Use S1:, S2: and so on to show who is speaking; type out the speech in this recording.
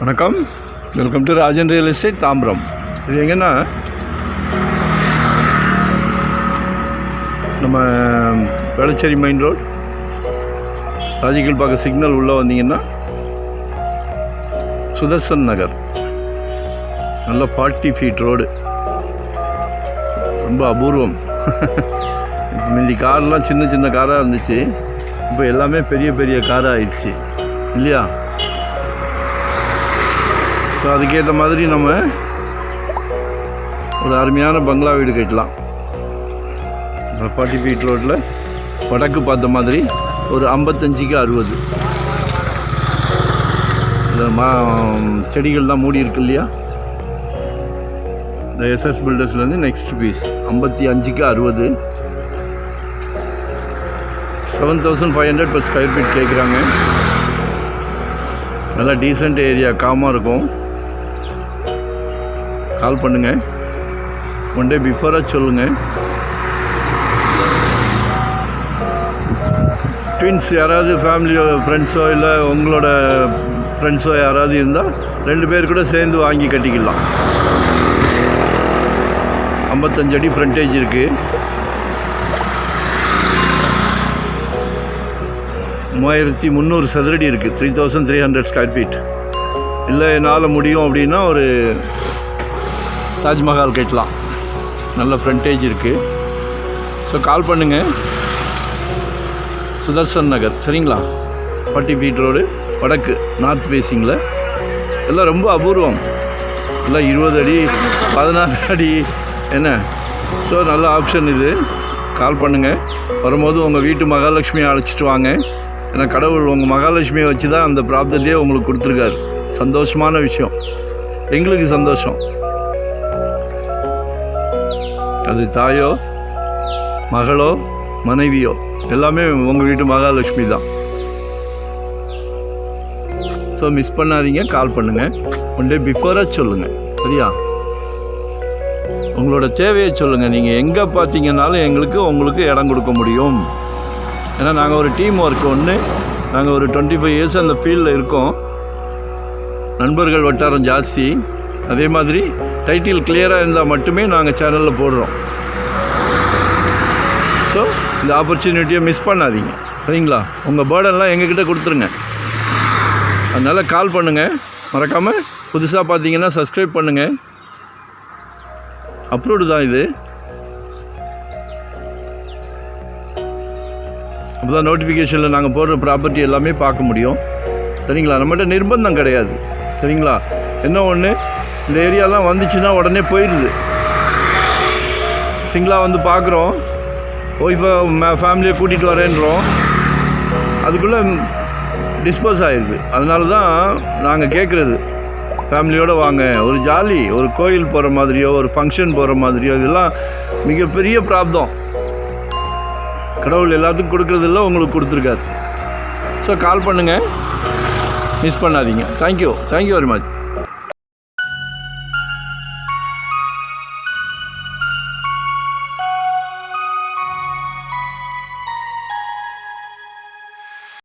S1: வணக்கம், welcome to Rajan real estate Tambaram. இது எங்கன்னா நம்ம Velachery main road Rajakilpakkam signal உள்ளே வந்தீங்கன்னா சுதர்சன் நகர், நல்ல 40 ஃபீட் ரோடு, ரொம்ப அபூர்வம். முந்தி கார்லாம் சின்ன சின்ன காராக இருந்துச்சு, இப்போ எல்லாமே பெரிய பெரிய காராக ஆயிடுச்சு இல்லையா? ஸோ அதுக்கேற்ற மாதிரி நம்ம ஒரு அருமையான பங்களா வீடு கட்டலாம். 40 ஃபீட் ரோட்டில் வடக்கு பார்த்த மாதிரி ஒரு 55க்கு 60. இந்த செடிகள்லாம் மூடி இருக்கு இல்லையா? இந்த எஸ்எஸ் பில்டர்ஸ்லேருந்து நெக்ஸ்ட் பீஸ் 55க்கு 60, 7,500 per ஸ்கொயர் ஃபீட் கேட்குறாங்க. நல்லா டீசெண்ட் ஏரியா, காமாக இருக்கும். கால் பண்ணுங்கள், ஒன் டே பிஃபோராக சொல்லுங்கள். ட்வின்ஸ் யாராவது ஃபேமிலியோ ஃப்ரெண்ட்ஸோ இல்லை உங்களோட ஃப்ரெண்ட்ஸோ யாராவது இருந்தால் 2 பேர் கூட சேர்ந்து வாங்கி கட்டிக்கலாம். 55 அடி ஃப்ரண்டேஜ் இருக்குது. 3,300 சதுரடி இருக்குது. 3,300 ஸ்கொயர் ஃபீட். இல்லை என்னால் முடியும் அப்படின்னா ஒரு தாஜ்மஹால் கட்டலாம். நல்ல ஃப்ரண்டேஜ் இருக்குது. ஸோ கால் பண்ணுங்கள். சுதர்சன் நகர், சரிங்களா? 40 ஃபீட் ரோடு, வடக்கு நார்த் ஃபேஸிங்கில். எல்லாம் ரொம்ப அபூர்வம். எல்லாம் 20 அடி 16 அடி என்ன. ஸோ நல்ல ஆப்ஷன் இது. கால் பண்ணுங்கள். வரும்போது உங்கள் வீட்டு மகாலட்சுமியை அழைச்சிட்டு வாங்க. ஏன்னா கடவுள் உங்கள் மகாலட்சுமியை வச்சு தான் அந்த பிராப்தத்தையே உங்களுக்கு கொடுத்துருக்காரு. சந்தோஷமான விஷயம், எங்களுக்கு சந்தோஷம். அது தாயோ மகளோ மனைவியோ எல்லாமே உங்கள் வீட்டு மகாலட்சுமி தான். ஸோ மிஸ் பண்ணாதீங்க, கால் பண்ணுங்கள். ஒன் டே பிஃபோராக சொல்லுங்கள், சரியா? உங்களோட தேவையை சொல்லுங்கள். நீங்கள் எங்கே பார்த்தீங்கன்னாலும் எங்களுக்கு உங்களுக்கு இடம் கொடுக்க முடியும். ஏன்னா நாங்கள் ஒரு டீம் ஒர்க் ஒன்று, நாங்கள் ஒரு 25 இயர்ஸ் அந்த ஃபீல்டில் இருக்கோம். நண்பர்கள் வட்டாரம் ஜாஸ்தி. அதே மாதிரி டைட்டில் கிளியராக இருந்தால் மட்டுமே நாங்கள் சேனலில் போடுறோம். ஸோ இந்த ஆப்பர்ச்சுனிட்டியை மிஸ் பண்ணாதீங்க, சரிங்களா? உங்கள் பேர்டெல்லாம் எங்ககிட்ட கொடுத்துருங்க. அதனால் கால் பண்ணுங்கள். மறக்காமல் புதுசாக பார்த்தீங்கன்னா சப்ஸ்கிரைப் பண்ணுங்கள். அப்ரூவ்டு தான் இது. அப்போ தான் நோட்டிஃபிகேஷனில் நாங்கள் போடுற ப்ராப்பர்ட்டி எல்லாமே பார்க்க முடியும், சரிங்களா? நம்மகிட்ட நிர்பந்தம் கிடையாது, சரிங்களா? என்ன ஒன்று, இந்த ஏரியாலாம் வந்துச்சுன்னா உடனே போயிடுது. சிங்கிளாக வந்து பார்க்குறோம், இப்போ ஃபேமிலியை கூட்டிகிட்டு வரேன்றோம், அதுக்குள்ளே டிஸ்போஸ் ஆகிடுது. அதனால தான் நாங்கள் கேட்குறது, ஃபேமிலியோடு வாங்க. ஒரு ஜாலி, ஒரு கோயில் போகிற மாதிரியோ ஒரு ஃபங்க்ஷன் போகிற மாதிரியோ, இதெல்லாம் மிகப்பெரிய பிராப்தம். கடவுள் எல்லாத்துக்கும் கொடுக்குறதில்ல, உங்களுக்கு கொடுத்துருக்காரு. ஸோ கால் பண்ணுங்கள், மிஸ் பண்ணாதீங்க. Thank you very much.